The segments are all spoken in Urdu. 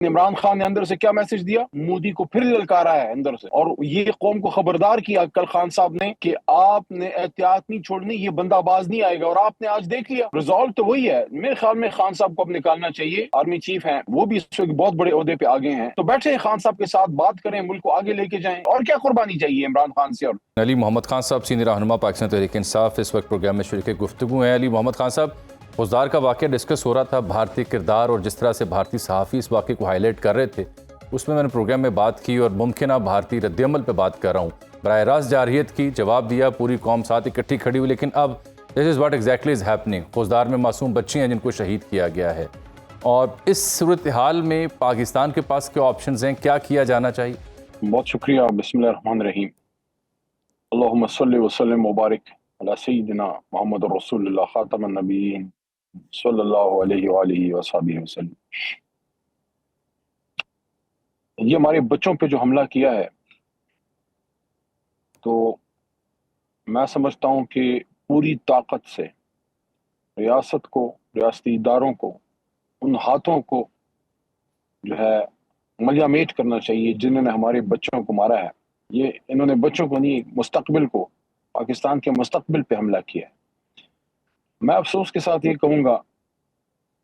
عمران خان نے اندر سے کیا میسج دیا؟ مودی کو پھر للکارا ہے اندر سے، اور یہ قوم کو خبردار کیا کل خان صاحب نے کہ آپ نے احتیاط نہیں چھوڑنی، یہ بندہ باز نہیں آئے گا، اور آپ نے آج دیکھ لیا ریزالٹ تو وہی ہے۔ میرے خیال میں خان صاحب کو اب نکالنا چاہیے، آرمی چیف ہیں وہ بھی اس وقت بہت بڑے عہدے پہ آگے ہیں، تو بیٹھے خان صاحب کے ساتھ بات کریں، ملک کو آگے لے کے جائیں، اور کیا قربانی چاہیے عمران خان سے۔ اور علی محمد خان صاحب سینئر رہنما پاکستان تحریک انصاف اس وقت پروگرام میں شریک گفتگو ہیں۔ علی محمد خان صاحب، خضدار کا واقعہ ڈسکس ہو رہا تھا، بھارتی کردار اور جس طرح سے بھارتی صحافی اس واقعے کو ہائی لائٹ کر رہے تھے، اس میں نے پروگرام میں بات کی اور ممکنہ بھارتی رد عمل پہ بات کر رہا ہوں۔ براہ راست جارحیت کی جواب دیا، پوری قوم ساتھ اکٹھی کھڑی ہوئی، لیکن اب this is what exactly is happening. Khuzdar میں معصوم بچے ہیں جن کو شہید کیا گیا ہے، اور اس صورتحال میں پاکستان کے پاس کیا آپشنز ہیں، کیا کیا جانا چاہیے؟ بہت شکریہ۔ بسم اللہ الرحمن الرحیم۔ اللہم صلی وسلم مبارک علی سیدنا محمد رسول اللہ خاتم النبیین صلی اللہ علیہ وآلہ وصحبہ وسلم۔ یہ ہمارے بچوں پہ جو حملہ کیا ہے، تو میں سمجھتا ہوں کہ پوری طاقت سے ریاست کو، ریاستی اداروں کو، ان ہاتھوں کو جو ہے ملیامیٹ کرنا چاہیے جنہوں نے ہمارے بچوں کو مارا ہے۔ یہ انہوں نے بچوں کو نہیں، مستقبل کو، پاکستان کے مستقبل پہ حملہ کیا ہے۔ میں افسوس کے ساتھ یہ کہوں گا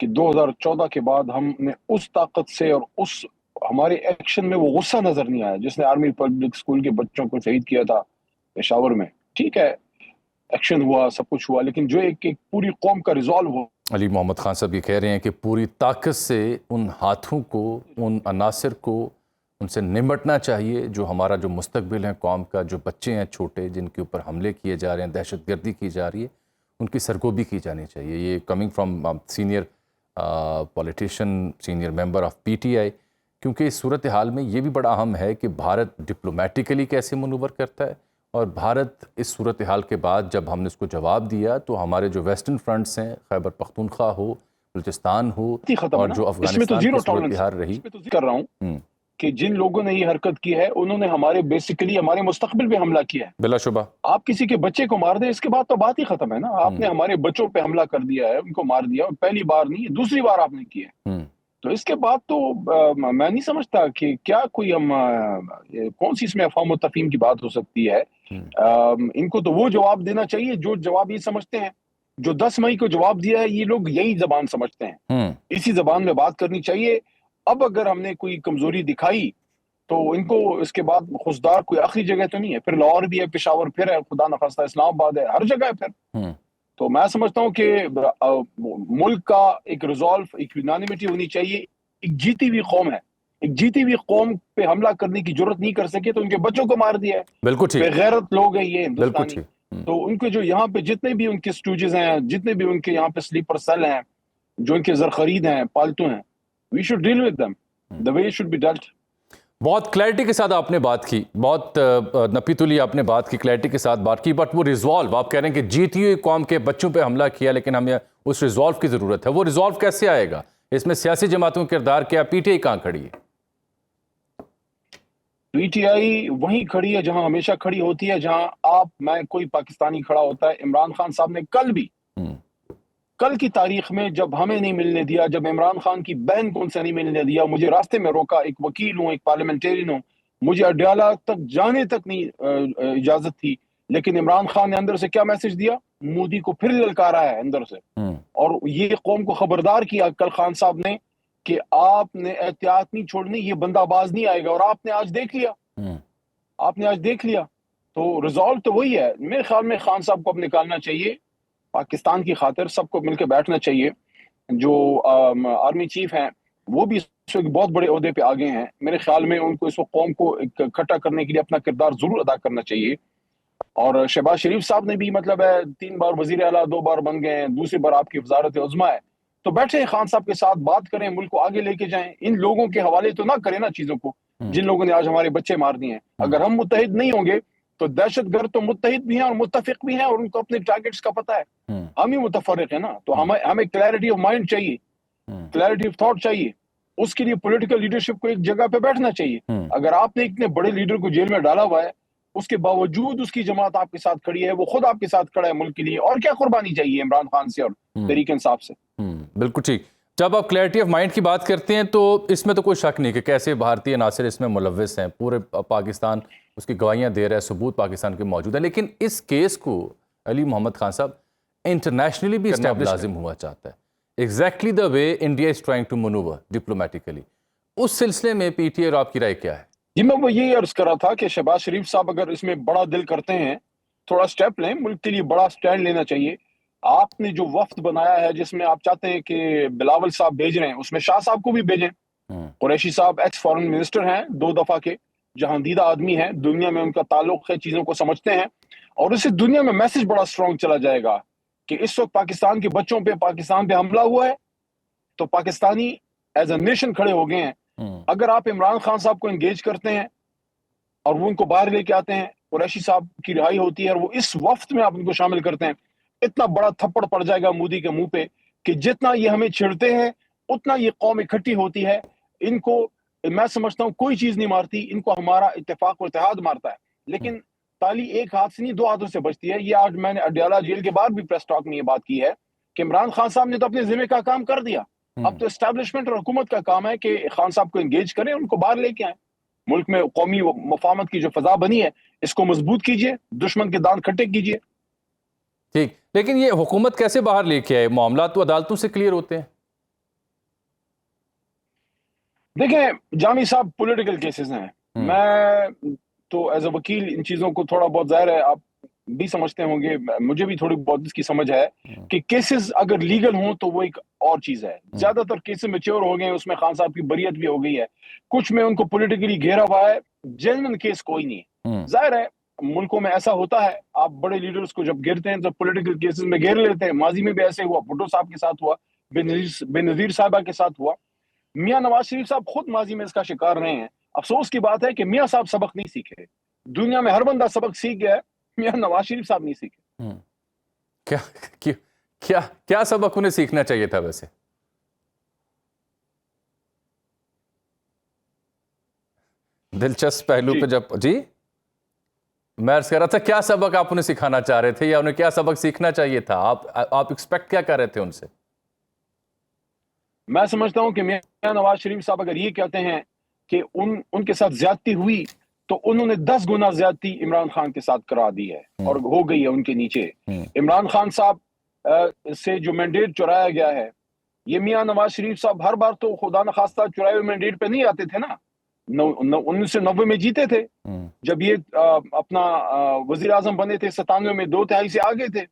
کہ 2014 کے بعد ہم نے اس طاقت سے اور اس ہمارے ایکشن میں وہ غصہ نظر نہیں آیا جس نے آرمی پبلک اسکول کے بچوں کو شہید کیا تھا پشاور میں۔ ٹھیک ہے، ایکشن ہوا، سب کچھ ہوا، لیکن جو ایک پوری قوم کا ریزالو ہوا۔ علی محمد خان صاحب یہ کہہ رہے ہیں کہ پوری طاقت سے ان ہاتھوں کو، ان عناصر کو ان سے نمٹنا چاہیے جو ہمارا جو مستقبل ہے قوم کا، جو بچے ہیں چھوٹے جن کے اوپر حملے کیے جا رہے ہیں، دہشت گردی کی جا رہی ہے، ان کی سرگوبی کی جانی چاہیے۔ یہ coming from senior politician, senior member of P T I, کیونکہ اس صورتحال میں یہ بھی بڑا اہم ہے کہ بھارت ڈپلومیٹیکلی کیسے منور کرتا ہے، اور بھارت اس صورتحال کے بعد جب ہم نے اس کو جواب دیا تو ہمارے جو ویسٹرن فرنٹس ہیں، خیبر پختونخوا ہو، بلوچستان ہو، اور جو افغانستان کی صورتحال رہی، کر رہا ہوں کہ جن لوگوں نے یہ حرکت کی ہے انہوں نے ہمارے بیسیکلی ہمارے مستقبل پہ حملہ کیا ہے۔ بلا شبہ آپ کسی کے بچے کو مار دیں، اس کے بعد تو بات ہی ختم ہے نا۔ آپ نے ہمارے بچوں پہ حملہ کر دیا ہے، ان کو مار دیا، پہلی بار نہیں دوسری بار آپ نے کیا ہے، تو اس کے بعد تو میں نہیں سمجھتا کہ کیا کوئی ہم کون سی اس میں افہام و تفہیم کی بات ہو سکتی ہے۔ ان کو تو وہ جواب دینا چاہیے جو جواب یہ سمجھتے ہیں، جو 10 مئی کو جواب دیا ہے، یہ لوگ یہی زبان سمجھتے ہیں، اسی زبان میں بات کرنی چاہیے۔ اب اگر ہم نے کوئی کمزوری دکھائی تو ان کو اس کے بعد خضدار کوئی آخری جگہ تو نہیں ہے، پھر لاہور بھی ہے، پشاور پھر ہے، خدا نخواستہ اسلام آباد ہے، ہر جگہ ہے پھر۔ تو میں سمجھتا ہوں کہ ملک کا ایک ریزالو، ایک یونانیمٹی ہونی چاہیے۔ ایک جیتی ہوئی قوم ہے، ایک جیتی ہوئی قوم پہ حملہ کرنے کی جرت نہیں کر سکے تو ان کے بچوں کو مار دیا ہے۔ بالکل ٹھیک، بے غیرت لوگ ہیں یہ بالکل ہندوستانی۔ ٹھیک۔ تو ان کے جو یہاں پہ جتنے بھی ان کے سٹوجز ہیں، جتنے بھی ان کے یہاں پہ سلیپر سیل ہیں، جو ان کے زرخرید ہیں، پالتو ہیں، we should deal with them the way it should be dealt۔ بہت کلیئرٹی کے ساتھ آپ نے بات کی، بہت نپی تلی آپ نے بات کی، کلیئرٹی کے ساتھ بات کی، بٹ وہ ریزالو آپ کہہ رہے ہیں کہ جیتی ہوئی قوم کے بچوں پہ حملہ کیا، لیکن ہمیں اس ریزالو کی ضرورت ہے۔ وہ ریزالو کیسے آئے گا؟ اس میں سیاسی جماعتوں کا کردار کیا؟ پی ٹی آئی کہاں کھڑی ہے؟ پی ٹی آئی وہیں کھڑی ہے جہاں ہمیشہ کھڑی ہوتی ہے، جہاں آپ، میں، کوئی پاکستانی کھڑا ہوتا ہے۔ عمران خان صاحب نے کل کی تاریخ میں جب ہمیں نہیں ملنے دیا، جب عمران خان کی بہن کو ان سے نہیں ملنے دیا، مجھے راستے میں روکا، ایک وکیل ہوں، ایک پارلیمنٹیرین ہوں، مجھے اڈیالہ تک جانے تک نہیں اجازت تھی، لیکن عمران خان نے اندر سے کیا میسج دیا؟ مودی کو پھر للکارا ہے اندر سے، اور یہ قوم کو خبردار کیا کل خان صاحب نے کہ آپ نے احتیاط نہیں چھوڑنی، یہ بندہ باز نہیں آئے گا، اور آپ نے آج دیکھ لیا، آپ نے آج دیکھ لیا۔ تو ریزالو تو وہی ہے۔ میرے خیال میں خان صاحب کو اب نکالنا چاہیے، پاکستان کی خاطر سب کو مل کے بیٹھنا چاہیے۔ جو آرمی چیف ہیں وہ بھی اس وقت بہت بڑے عہدے پہ آگے ہیں، میرے خیال میں ان کو اس وقت قوم کو اکٹھا کرنے کے لیے اپنا کردار ضرور ادا کرنا چاہیے۔ اور شہباز شریف صاحب نے بھی مطلب ہے 3 بار وزیر اعلیٰ، 2 بار بن گئے ہیں، دوسری بار آپ کی وزارت عظمیٰ ہے، تو بیٹھے خان صاحب کے ساتھ بات کریں، ملک کو آگے لے کے جائیں۔ ان لوگوں کے حوالے تو نہ کریں نا چیزوں کو جن لوگوں نے آج ہمارے بچے مار دیے ہیں۔ اگر ہم متحد نہیں ہوں گے تو دہشت گرد تو متحد بھی ہیں اور متفق بھی ہیں، اور ان کو اپنے ٹارگٹس کا پتہ ہے، ہم ہی متفرق ہیں نا۔ تو ہمیں کلیئرٹی آف مائنڈ چاہیے، کلیئرٹی آف تھاٹ چاہیے، اس کے لیے پولیٹیکل لیڈرشپ کو ایک جگہ پہ بیٹھنا چاہیے۔ اگر آپ نے اتنے بڑے لیڈر کو جیل میں ڈالا ہوا ہے، اس کے باوجود اس کی جماعت آپ کے ساتھ کھڑی ہے، وہ خود آپ کے ساتھ کھڑا ہے ملک کے لیے، اور کیا قربانی چاہیے عمران خان سے اور تحریک انصاف سے؟ بالکل ٹھیک۔ جب آپ کلیئرٹی آف مائنڈ کی بات کرتے ہیں تو اس میں تو کوئی شک نہیں کہ کیسے بھارتی عناصر اس میں ملوث ہیں، پورے پاکستان اس کی گواہیاں دے رہا ہے، ثبوت پاکستان کے موجود ہے، لیکن اس کیس کو علی محمد خان صاحب انٹرنیشنلی بھی اسٹیبلش لازم ہوا چاہتا ہے، exactly the way India is trying to manoeuvre diplomatically. اس سلسلے میں پی ٹی آئی اور آپ کی رائے کیا ہے؟ جی میں وہ یہی عرض کر رہا تھا کہ شہباز شریف صاحب اگر اس میں بڑا دل کرتے ہیں، تھوڑا سٹیپ لیں، ملک کے لیے بڑا سٹینڈ لینا چاہیے. آپ نے جو وفد بنایا ہے جس میں آپ چاہتے ہیں کہ بلاول صاحب بھیج رہے ہیں، اس میں شاہ صاحب کو بھی بھیجیں. قریشی صاحب ایکس فارن منسٹر ہیں 2 دفعہ کے، جہاندیدہ آدمی ہیں، دنیا میں ان کا تعلق ہے، چیزوں کو سمجھتے ہیں، اور اس سے دنیا میں میسج بڑا سٹرونگ چلا جائے گا کہ اس وقت پاکستان کے بچوں پہ، پاکستان پہ حملہ ہوا ہے تو پاکستانی ایز اے نیشن کھڑے ہو گئے ہیں. اگر آپ عمران خان صاحب کو انگیج کرتے ہیں اور وہ ان کو باہر لے کے آتے ہیں، قریشی صاحب کی رہائی ہوتی ہے اور وہ اس وفد میں آپ ان کو شامل کرتے ہیں، اتنا بڑا تھپڑ پڑ جائے گا مودی کے منہ پہ کہ جتنا یہ ہمیں چھڑتے ہیں اتنا یہ قوم اکٹھی ہوتی ہے. ان کو میں سمجھتا ہوں کوئی چیز نہیں مارتی، ان کو ہمارا اتفاق و اتحاد مارتا ہے. لیکن تالی ایک ہاتھ سے نہیں 2 ہاتھوں سے بچتی ہے. یہ آج میں نے اڈیالہ جیل کے بعد بھی پریس ٹاک میں یہ بات کی ہے کہ عمران خان صاحب نے تو اپنے ذمہ کا کام کر دیا، اب تو اسٹیبلشمنٹ اور حکومت کا کام ہے کہ خان صاحب کو انگیج کریں، ان کو باہر لے کے آئیں. ملک میں قومی مفاہمت کی جو فضا بنی ہے اس کو مضبوط کیجئے، دشمن کے دان کھٹے کیجئے. ٹھیک، لیکن یہ حکومت کیسے باہر لے کے آئے؟ معاملات تو عدالتوں سے کلیئر ہوتے ہیں. دیکھیں جامی صاحب، پولیٹیکل کیسز ہیں، میں تو ایز اے وکیل ان چیزوں کو تھوڑا بہت، ظاہر ہے آپ بھی سمجھتے ہوں گے، مجھے بھی تھوڑی بہت اس کی سمجھ ہے کہ کیسز اگر لیگل ہوں تو وہ ایک اور چیز ہے. زیادہ تر کیسز میچور ہو گئے ہیں، اس میں خان صاحب کی بریت بھی ہو گئی ہے، کچھ میں ان کو پولیٹیکلی گھیرا ہوا ہے، جینوئن کیس کوئی نہیں ہے. ظاہر ہے ملکوں میں ایسا ہوتا ہے، آپ بڑے لیڈرز کو جب گھیرتے ہیں تو پولیٹیکل کیسز میں گھیر لیتے ہیں. ماضی میں بھی ایسے ہوا، بھٹو صاحب کے ساتھ ہوا، بے نظیر صاحبہ کے ساتھ ہوا. میاں نواز شریف صاحب خود ماضی میں اس کا شکار رہے ہیں. افسوس کی بات ہے کہ میاں صاحب سبق نہیں سیکھے. دنیا میں ہر بندہ سبق سیکھ گیا ہے، میاں نواز شریف صاحب نہیں سیکھے. کیا سبق انہیں سیکھنا چاہیے تھا ویسے؟ دلچسپ پہلو پہ جب میں عرض کر رہا تھا کیا سبق آپ انہیں سکھانا چاہ رہے تھے یا انہیں کیا سبق سیکھنا چاہیے تھا؟ آپ ایکسپیکٹ کیا کر رہے تھے ان سے؟ میں سمجھتا ہوں کہ میاں نواز شریف صاحب اگر یہ کہتے ہیں کہ ان کے ساتھ زیادتی ہوئی تو انہوں نے 10 گنا زیادتی عمران خان کے ساتھ کرا دی ہے اور ہو گئی ہے ان کے نیچے. عمران خان صاحب سے جو مینڈیٹ چرایا گیا ہے، یہ میاں نواز شریف صاحب ہر بار تو خدا نخواستہ چرائے ہوئے مینڈیٹ پہ نہیں آتے تھے نا. 1990 میں جیتے تھے، جب یہ اپنا وزیر اعظم بنے تھے 97 میں 2/3 سے آگے تھے.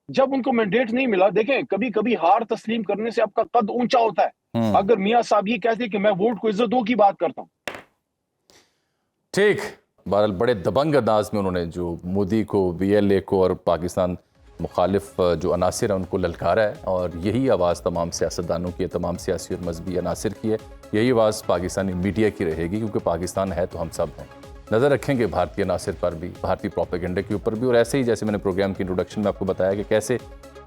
جب ان کو مینڈیٹ نہیں ملا، دیکھیں کبھی کبھی ہار تسلیم کرنے سے آپ کا قد اونچا ہوتا ہے. اگر میاں صاحب یہ کہتے کہ میں ووٹ کو عزت دو کی بات کرتا ہوں. ٹھیک، بہرحال بڑے دبنگ انداز میں انہوں نے جو مودی کو، بی ایل اے کو اور پاکستان مخالف جو عناصر ہیں ان کو للکارا ہے، اور یہی آواز تمام سیاستدانوں کی ہے، تمام سیاسی اور مذہبی عناصر کی ہے. یہی آواز پاکستانی میڈیا کی رہے گی، کیونکہ پاکستان ہے تو ہم سب ہیں. نظر رکھیں گے بھارتی عناصر پر بھی، بھارتی پروپیگنڈے کے اوپر بھی، اور ایسے ہی جیسے میں نے پروگرام کی انٹروڈکشن میں آپ کو بتایا کہ کیسے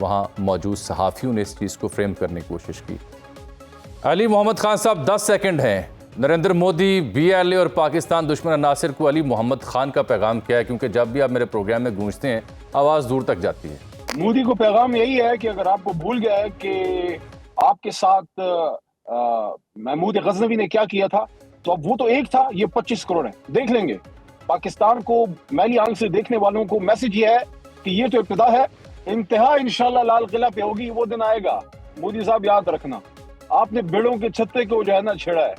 وہاں موجود صحافیوں نے اس چیز کو فریم کرنے کی کوشش کی. علی محمد خان صاحب 10 سیکنڈ ہیں. Narendra Modi, B L A اور پاکستان دشمن عناصر کو علی محمد خان کا پیغام کیا ہے؟ کیونکہ جب بھی آپ میرے پروگرام میں گونجتے ہیں آواز دور تک جاتی ہے. مودی کو پیغام یہی ہے کہ اگر آپ کو بھول گیا ہے کہ آپ کے ساتھ محمود غزنوی نے کیا کیا تھا، تو اب وہ تو ایک تھا، یہ 25 کروڑ ہے. دیکھ لیں گے. پاکستان کو میلی آنکھ سے دیکھنے والوں کو میسج یہ ہے کہ یہ تو ابتدا ہے، انتہا انشاءاللہ لال قلعہ پہ ہوگی. وہ دن آئے گا. مودی صاحب یاد رکھنا، آپ نے بیڑوں کے چھتے کو جو ہے نا چھیڑا ہے.